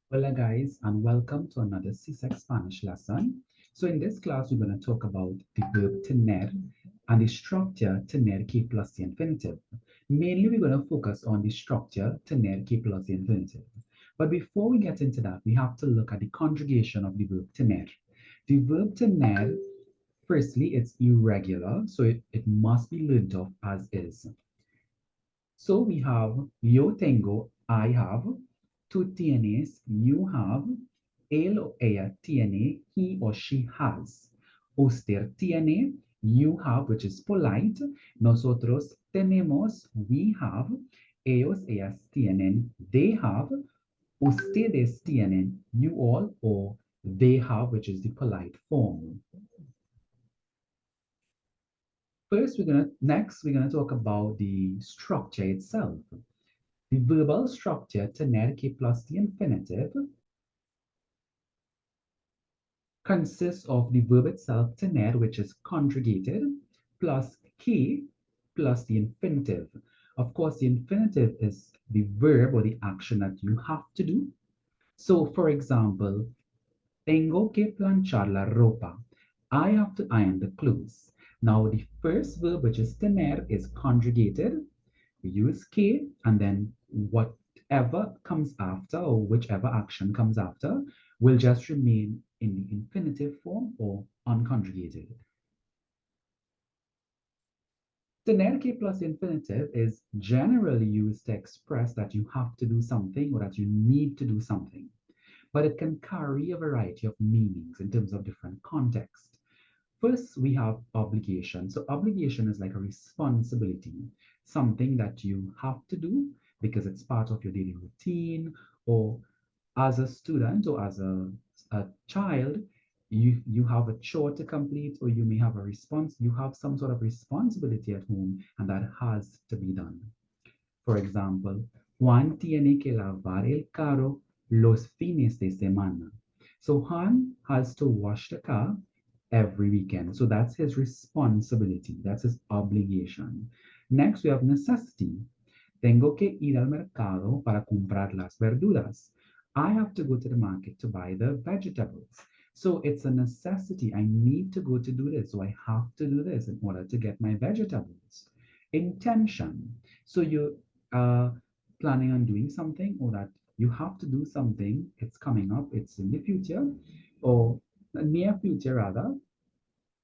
Hola guys, and welcome to another CSEC Spanish lesson. So in this class, we're going to talk about the verb tener and the structure tener que plus the infinitive. Mainly, we're going to focus on the structure tener que plus the infinitive. But before we get into that, we have to look at the conjugation of the verb tener. The verb tener, firstly, it's irregular, so it must be learned off as is. So we have yo tengo, I have, tú tienes, you have, él o ella tiene, he or she has. Usted tiene, you have, which is polite. Nosotros tenemos, we have. Ellos, ellas tienen, they have. Ustedes tienen, you all, or they have, which is the polite form. Next, we're gonna talk about the structure itself. The verbal structure tener que plus the infinitive consists of the verb itself tener, which is conjugated, plus que plus the infinitive. Of course, the infinitive is the verb or the action that you have to do. So, for example, tengo que planchar la ropa. I have to iron the clothes. Now, the first verb, which is tener, is conjugated. We use que, and then whatever comes after, or whichever action comes after, will just remain in the infinitive form or unconjugated. Tener que plus infinitive is generally used to express that you have to do something or that you need to do something, but it can carry a variety of meanings in terms of different contexts. First, we have obligation. So, obligation is like a responsibility, something that you have to do because it's part of your daily routine, or as a student or as a child, you have a chore to complete, or you may have you have some sort of responsibility at home, and that has to be done. For example, Juan tiene que lavar el carro los fines de semana. So Juan has to wash the car every weekend. So that's his responsibility, that's his obligation. Next, we have necessity. Tengo que ir al mercado para comprar las verduras. I have to go to the market to buy the vegetables. So it's a necessity. I need to go to do this. So I have to do this in order to get my vegetables. Intention. So you are planning on doing something, or that you have to do something. It's coming up, it's in the future, or near future rather.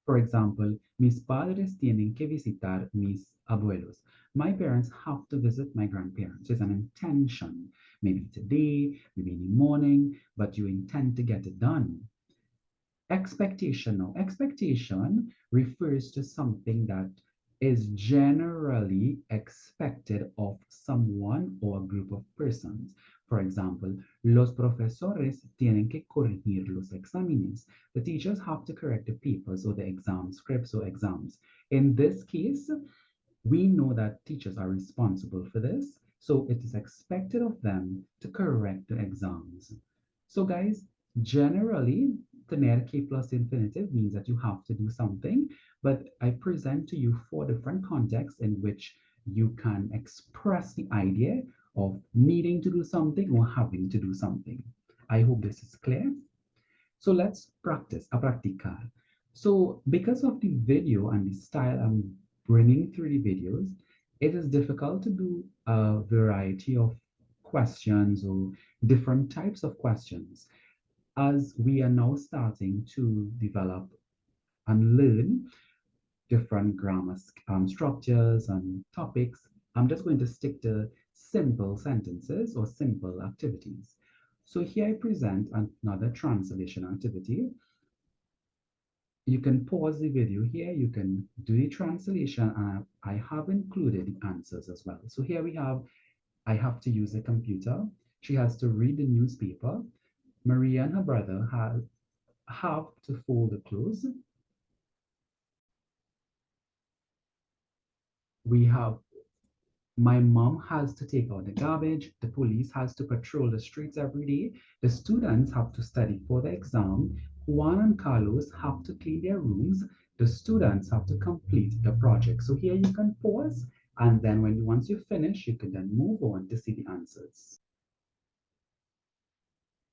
For example, mis padres tienen que visitar mis abuelos. My parents have to visit my grandparents. It's an intention. Maybe today, maybe in the morning, but you intend to get it done. Expectation. Now, expectation refers to something that is generally expected of someone or a group of persons. For example, los profesores tienen que corregir los exámenes. The teachers have to correct the papers or the exam scripts or exams. In this case, we know that teachers are responsible for this, so it is expected of them to correct the exams. So, guys, generally, tener que plus infinitive means that you have to do something, but I present to you four different contexts in which you can express the idea of needing to do something or having to do something. I hope this is clear. So let's practice, a practicar. So because of the video and the style I'm bringing through the videos, it is difficult to do a variety of questions or different types of questions, as we are now starting to develop and learn different grammar structures and topics. I'm just going to stick to simple sentences or simple activities. So here I present another translation activity. You can pause the video here, you can do the translation, and I have included the answers as well. So here we have, I have to use a computer. She has to read the newspaper. Maria and her brother have to fold the clothes. We have, my mom has to take out the garbage. The police has to patrol the streets every day. The students have to study for the exam. Juan and Carlos have to clean their rooms. The students have to complete the project. So here you can pause, and then once you finish, you can then move on to see the answers.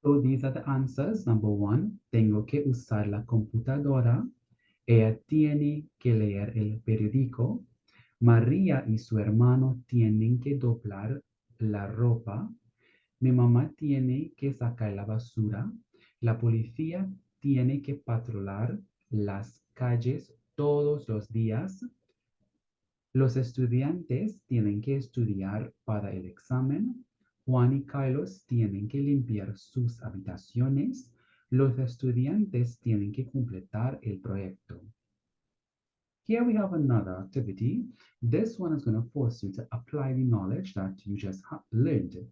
So these are the answers. Number one, tengo que usar la computadora. Ella tiene que leer el periódico. María y su hermano tienen que doblar la ropa. Mi mamá tiene que sacar la basura. La policía tiene que patrullar las calles todos los días. Los estudiantes tienen que estudiar para el examen. Juan y Carlos tienen que limpiar sus habitaciones. Los estudiantes tienen que completar el proyecto. Here we have another activity. This one is going to force you to apply the knowledge that you just learned.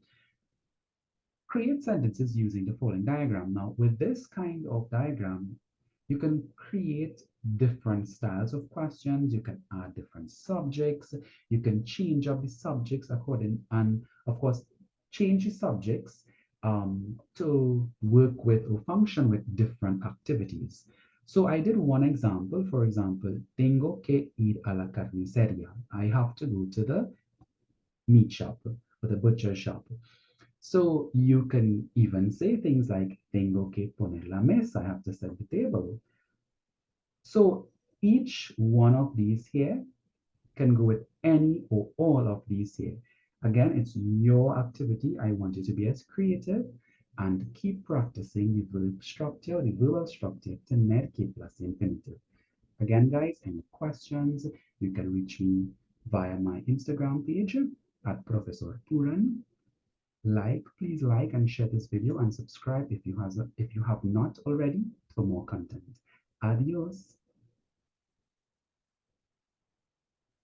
Create sentences using the following diagram. Now, with this kind of diagram, you can create different styles of questions. You can add different subjects. You can change up the subjects according, and of course, change the subjects to work with or function with different activities. So I did one example. For example, tengo que ir a la carnicería. I have to go to the meat shop or the butcher shop. So you can even say things like, tengo que poner la mesa, I have to set the table. So each one of these here can go with any or all of these here. Again, it's your activity. I want you to be as creative and keep practicing the verbal structure to net K plus infinitive. Again, guys, any questions, you can reach me via my Instagram page at Professor Puran. Please like and share this video and subscribe if you have not already for more content. Adios.